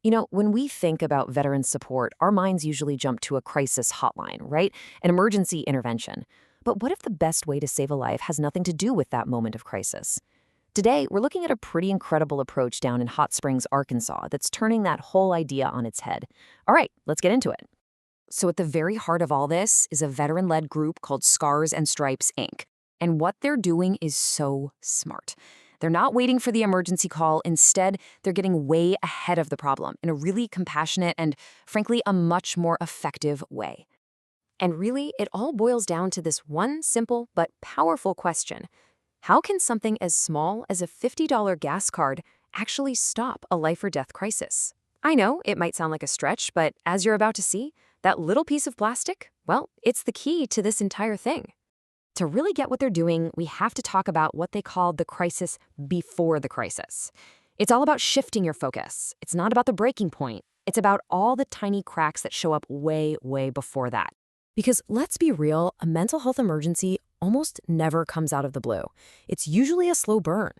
When we think about veteran support, our minds usually jump to a crisis hotline, right? An emergency intervention. But what if the best way to save a life has nothing to do with that moment of crisis? Today, we're looking at a pretty incredible approach down in Hot Springs, Arkansas, that's turning that whole idea on its head. All right, let's get into it. So, at the very heart of all this is a veteran led group called Scars and Stripes, Inc. And what they're doing is so smart. They're not waiting for the emergency call. Instead, they're getting way ahead of the problem in a really compassionate and, frankly, a much more effective way. And really, it all boils down to this one simple but powerful question. How can something as small as a $50 gas card actually stop a life or death crisis? I know it might sound like a stretch, but as you're about to see, that little piece of plastic, well, it's the key to this entire thing. To really get what they're doing, we have to talk about what they call the crisis before the crisis. It's all about shifting your focus. It's not about the breaking point. It's about all the tiny cracks that show up way, way before that. Because let's be real, a mental health emergency almost never comes out of the blue. It's usually a slow burn.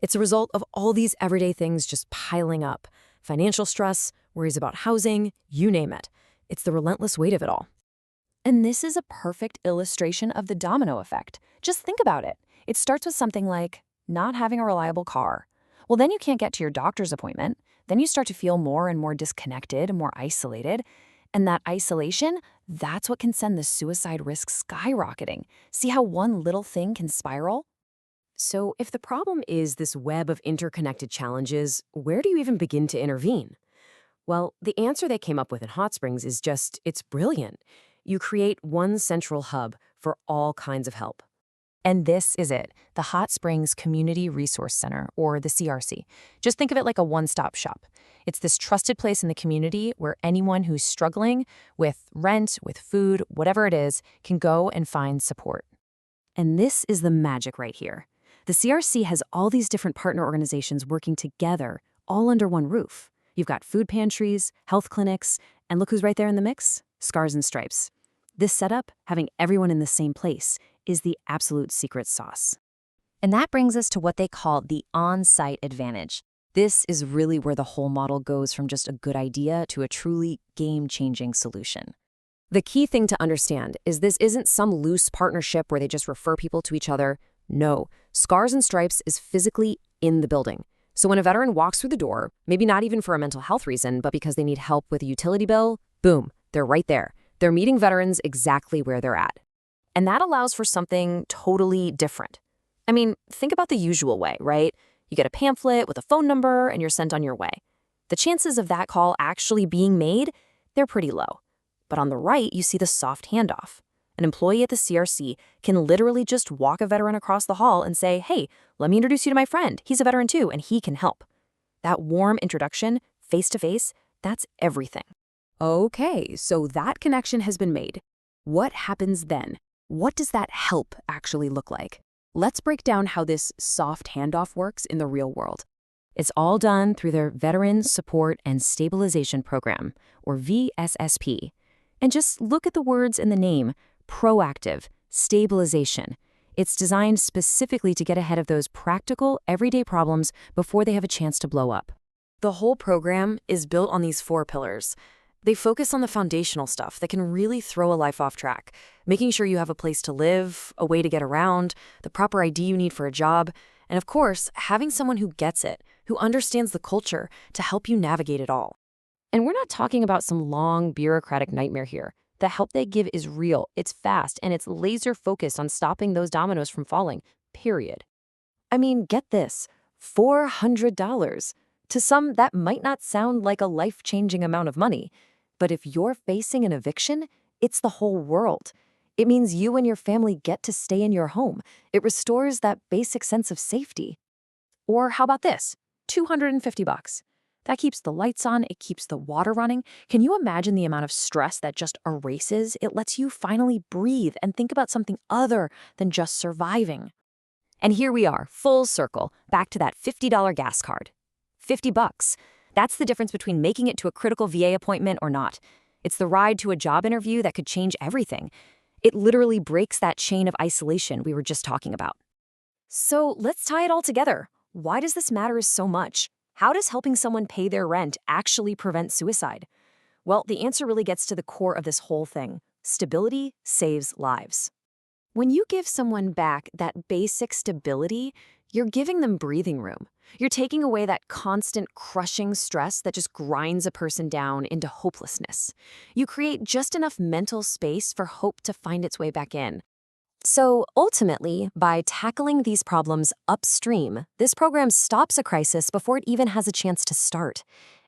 It's a result of all these everyday things just piling up. Financial stress, worries about housing, you name it. It's the relentless weight of it all. And this is a perfect illustration of the domino effect. Just think about it. It starts with something like not having a reliable car. Well, then you can't get to your doctor's appointment. Then you start to feel more and more disconnected, more isolated. And that isolation, that's what can send the suicide risk skyrocketing. See how one little thing can spiral? So if the problem is this web of interconnected challenges, where do you even begin to intervene? Well, the answer they came up with in Hot Springs is it's brilliant. You create one central hub for all kinds of help. And this is it, the Hot Springs Community Resource Center, or the CRC. Just think of it like a one-stop shop. It's this trusted place in the community where anyone who's struggling with rent, with food, whatever it is, can go and find support. And this is the magic right here. The CRC has all these different partner organizations working together, all under one roof. You've got food pantries, health clinics, and look who's right there in the mix? Scars and Stripes. This setup, having everyone in the same place, is the absolute secret sauce. And that brings us to what they call the on-site advantage. This is really where the whole model goes from just a good idea to a truly game-changing solution. The key thing to understand is this isn't some loose partnership where they just refer people to each other. No, Scars and Stripes is physically in the building. So when a veteran walks through the door, maybe not even for a mental health reason, but because they need help with a utility bill, boom, they're right there. They're meeting veterans exactly where they're at. And that allows for something totally different. I mean, think about the usual way, right? You get a pamphlet with a phone number and you're sent on your way. The chances of that call actually being made, they're pretty low. But on the right, you see the soft handoff. An employee at the CRC can literally just walk a veteran across the hall and say, hey, let me introduce you to my friend. He's a veteran too, and he can help. That warm introduction, face-to-face, that's everything. Okay, so that connection has been made. What happens then? What does that help actually look like? Let's break down how this soft handoff works in the real world. It's all done through their Veteran Support and Stabilization Program, or VSSP. And just look at the words in the name, proactive, stabilization. It's designed specifically to get ahead of those practical, everyday problems before they have a chance to blow up. The whole program is built on these 4 pillars. They focus on the foundational stuff that can really throw a life off track, making sure you have a place to live, a way to get around, the proper ID you need for a job, and of course, having someone who gets it, who understands the culture to help you navigate it all. And we're not talking about some long bureaucratic nightmare here. The help they give is real, it's fast, and it's laser focused on stopping those dominoes from falling, period. I mean, get this, $400. To some, that might not sound like a life-changing amount of money. But if you're facing an eviction, it's the whole world. It means you and your family get to stay in your home. It restores that basic sense of safety. Or how about this? $250. That keeps the lights on, it keeps the water running. Can you imagine the amount of stress that just erases? It lets you finally breathe and think about something other than just surviving. And here we are, full circle, back to that $50 gas card. $50. That's the difference between making it to a critical VA appointment or not. It's the ride to a job interview that could change everything. It literally breaks that chain of isolation we were just talking about. So let's tie it all together. Why does this matter so much? How does helping someone pay their rent actually prevent suicide? Well, the answer really gets to the core of this whole thing. Stability saves lives. When you give someone back that basic stability, you're giving them breathing room. You're taking away that constant crushing stress that just grinds a person down into hopelessness. You create just enough mental space for hope to find its way back in. So ultimately, by tackling these problems upstream, this program stops a crisis before it even has a chance to start.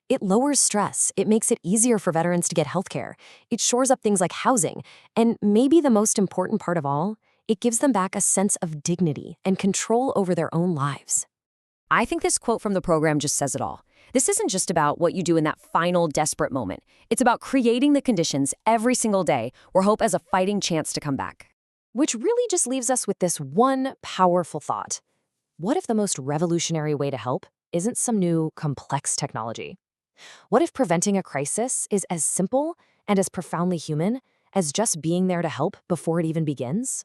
It lowers stress, it makes it easier for veterans to get healthcare, it shores up things like housing, and maybe the most important part of all, it gives them back a sense of dignity and control over their own lives. I think this quote from the program just says it all. This isn't just about what you do in that final desperate moment. It's about creating the conditions every single day where hope has a fighting chance to come back. Which really just leaves us with this one powerful thought. What if the most revolutionary way to help isn't some new, complex technology? What if preventing a crisis is as simple and as profoundly human as just being there to help before it even begins?